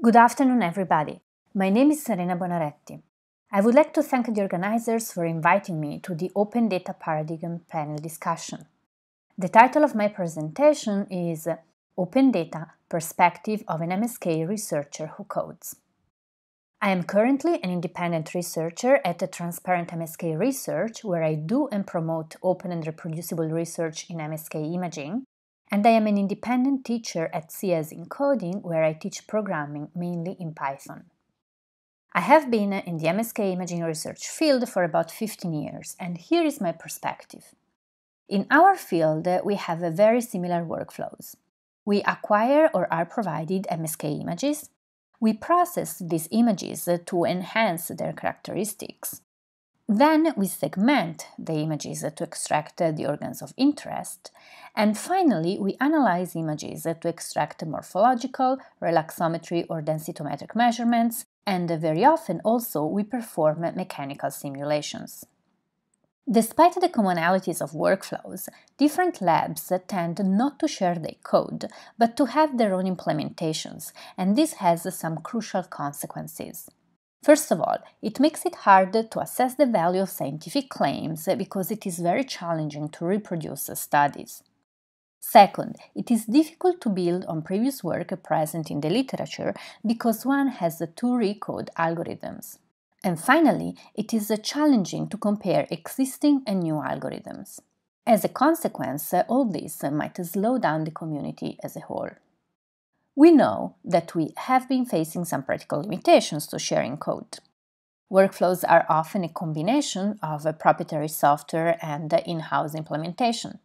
Good afternoon, everybody. My name is Serena Bonaretti. I would like to thank the organizers for inviting me to the Open Data Paradigm panel discussion. The title of my presentation is Open Data Perspective of an MSK Researcher Who Codes. I am currently an independent researcher at the Transparent MSK Research, where I do and promote open and reproducible research in MSK imaging, and I am an independent teacher at CS in Coding, where I teach programming mainly in Python. I have been in the MSK imaging research field for about 15 years, and here is my perspective. In our field, we have very similar workflows. We acquire or are provided MSK images. We process these images to enhance their characteristics. Then we segment the images to extract the organs of interest. And finally, we analyze images to extract morphological, relaxometry or densitometric measurements, and very often also we perform mechanical simulations. Despite the commonalities of workflows, different labs tend not to share their code, but to have their own implementations, and this has some crucial consequences. First of all, it makes it hard to assess the value of scientific claims because it is very challenging to reproduce studies. Second, it is difficult to build on previous work present in the literature because one has to recode algorithms. And finally, it is challenging to compare existing and new algorithms. As a consequence, all this might slow down the community as a whole. We know that we have been facing some practical limitations to sharing code. Workflows are often a combination of proprietary software and in-house implementation.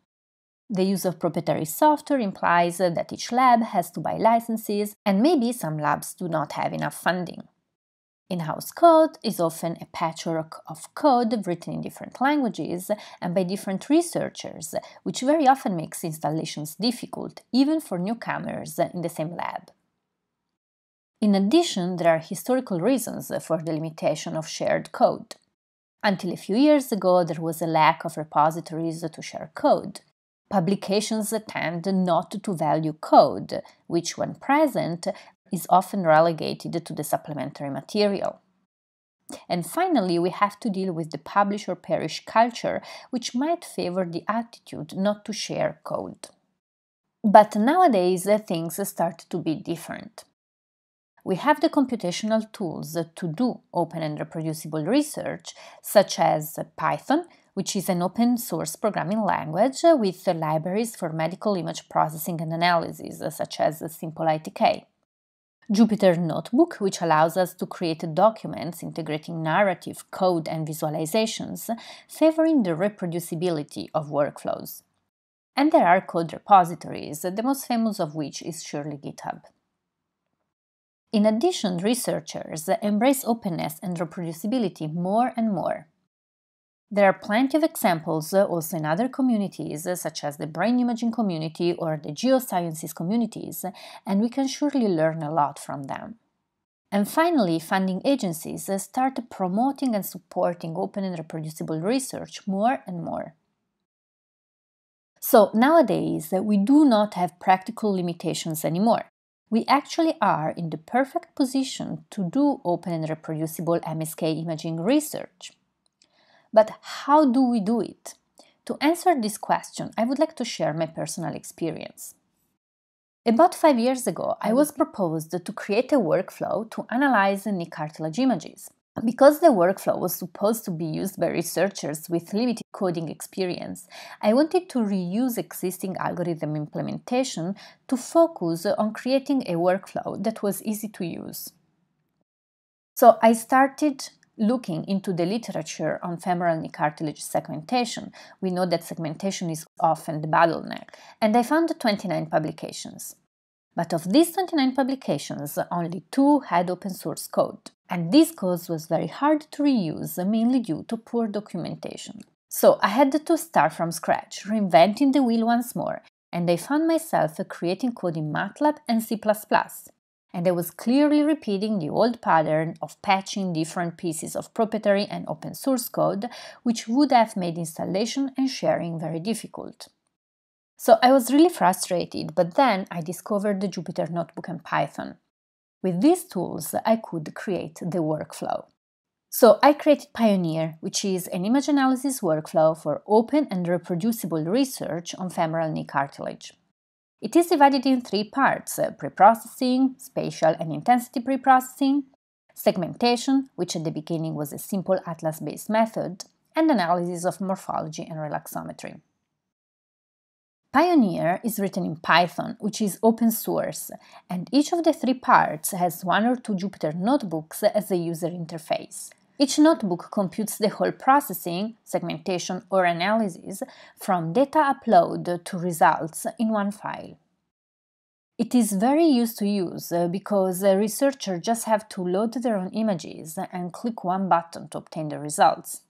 The use of proprietary software implies that each lab has to buy licenses, and maybe some labs do not have enough funding. In-house code is often a patchwork of code written in different languages and by different researchers, which very often makes installations difficult, even for newcomers in the same lab. In addition, there are historical reasons for the limitation of shared code. Until a few years ago, there was a lack of repositories to share code. Publications tend not to value code, which, when present, is often relegated to the supplementary material. And finally, we have to deal with the publish or perish culture, which might favor the attitude not to share code. But nowadays, things start to be different. We have the computational tools to do open and reproducible research, such as Python, which is an open-source programming language with libraries for medical image processing and analysis, such as SimpleITK. Jupyter Notebook, which allows us to create documents integrating narrative, code, and visualizations, favoring the reproducibility of workflows. And there are code repositories, the most famous of which is surely GitHub. In addition, researchers embrace openness and reproducibility more and more. There are plenty of examples also in other communities, such as the brain imaging community or the geosciences communities, and we can surely learn a lot from them. And finally, funding agencies start promoting and supporting open and reproducible research more and more. So nowadays, we do not have practical limitations anymore. We actually are in the perfect position to do open and reproducible MSK imaging research. But how do we do it? To answer this question, I would like to share my personal experience. About 5 years ago, I was proposed to create a workflow to analyze knee cartilage images. Because the workflow was supposed to be used by researchers with limited coding experience, I wanted to reuse existing algorithm implementation to focus on creating a workflow that was easy to use. So I started looking into the literature on femoral knee cartilage segmentation. We know that segmentation is often the bottleneck, and I found 29 publications. But of these 29 publications, only 2 had open source code, and this code was very hard to reuse, mainly due to poor documentation. So I had to start from scratch, reinventing the wheel once more, and I found myself creating code in MATLAB and C++. And I was clearly repeating the old pattern of patching different pieces of proprietary and open source code, which would have made installation and sharing very difficult. So I was really frustrated, but then I discovered the Jupyter Notebook and Python. With these tools, I could create the workflow. So I created Pioneer, which is an image analysis workflow for open and reproducible research on femoral knee cartilage. It is divided in 3 parts: pre-processing, spatial and intensity pre-processing, segmentation, which at the beginning was a simple atlas-based method, and analysis of morphology and relaxometry. Pioneer is written in Python, which is open source, and each of the 3 parts has 1 or 2 Jupyter notebooks as a user interface. Each notebook computes the whole processing, segmentation, or analysis from data upload to results in one file. It is very easy to use because researchers just have to load their own images and click one button to obtain the results.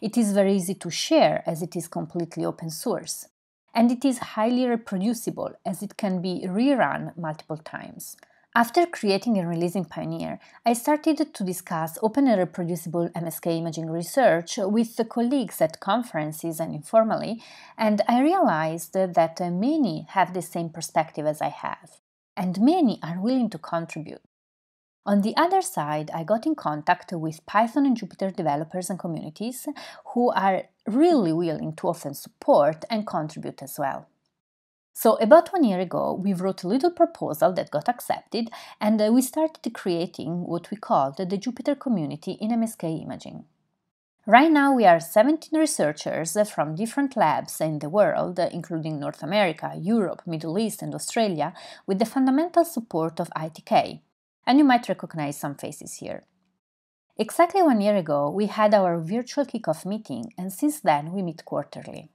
It is very easy to share as it is completely open source. And it is highly reproducible as it can be rerun multiple times. After creating and releasing Pioneer, I started to discuss open and reproducible MSK imaging research with the colleagues at conferences and informally, and I realized that many have the same perspective as I have, and many are willing to contribute. On the other side, I got in contact with Python and Jupyter developers and communities who are really willing to often support and contribute as well. So about 1 year ago, we wrote a little proposal that got accepted, and we started creating what we called the Jupyter community in MSK imaging. Right now, we are 17 researchers from different labs in the world, including North America, Europe, Middle East, and Australia, with the fundamental support of ITK. And you might recognize some faces here. Exactly 1 year ago, we had our virtual kickoff meeting, and since then we meet quarterly.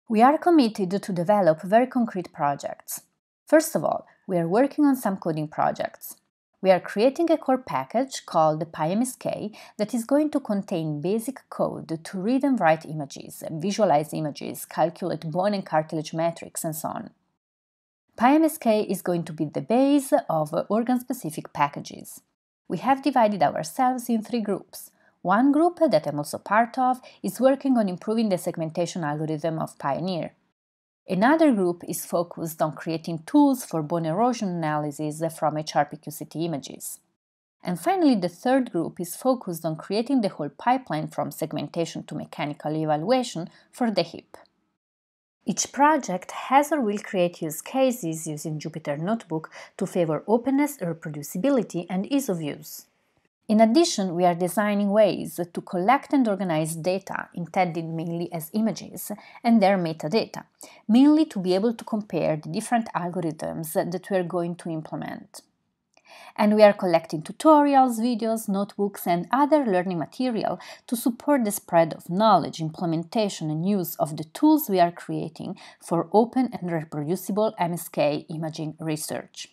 We are committed to develop very concrete projects. First of all, we are working on some coding projects. We are creating a core package called PiMSK that is going to contain basic code to read and write images, visualize images, calculate bone and cartilage metrics, and so on. PiMSK is going to be the base of organ-specific packages. We have divided ourselves in 3 groups. One group that I'm also part of is working on improving the segmentation algorithm of Pioneer. Another group is focused on creating tools for bone erosion analysis from HRPQCT images. And finally, the third group is focused on creating the whole pipeline from segmentation to mechanical evaluation for the hip. Each project has or will create use cases using Jupyter Notebook to favor openness, reproducibility, and ease of use. In addition, we are designing ways to collect and organize data intended mainly as images and their metadata, mainly to be able to compare the different algorithms that we are going to implement. And we are collecting tutorials, videos, notebooks, and other learning material to support the spread of knowledge, implementation, and use of the tools we are creating for open and reproducible MSK imaging research.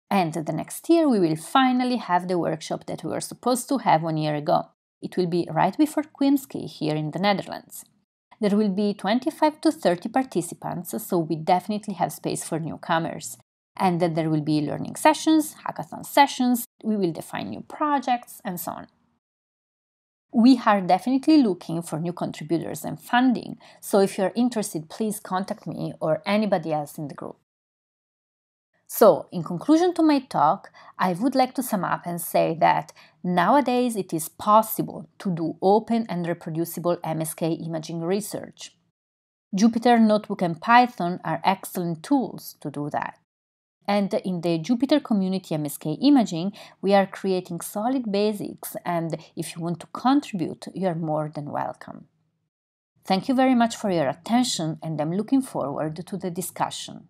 And the next year we will finally have the workshop that we were supposed to have 1 year ago. It will be right before PiMSK here in the Netherlands. There will be 25 to 30 participants, so we definitely have space for newcomers. And then there will be learning sessions, hackathon sessions, we will define new projects, and so on. We are definitely looking for new contributors and funding, so if you're interested, please contact me or anybody else in the group. So, in conclusion to my talk, I would like to sum up and say that nowadays it is possible to do open and reproducible MSK imaging research. Jupyter Notebook and Python are excellent tools to do that. And in the Jupyter Community MSK Imaging, we are creating solid basics, and if you want to contribute, you are more than welcome. Thank you very much for your attention, and I'm looking forward to the discussion.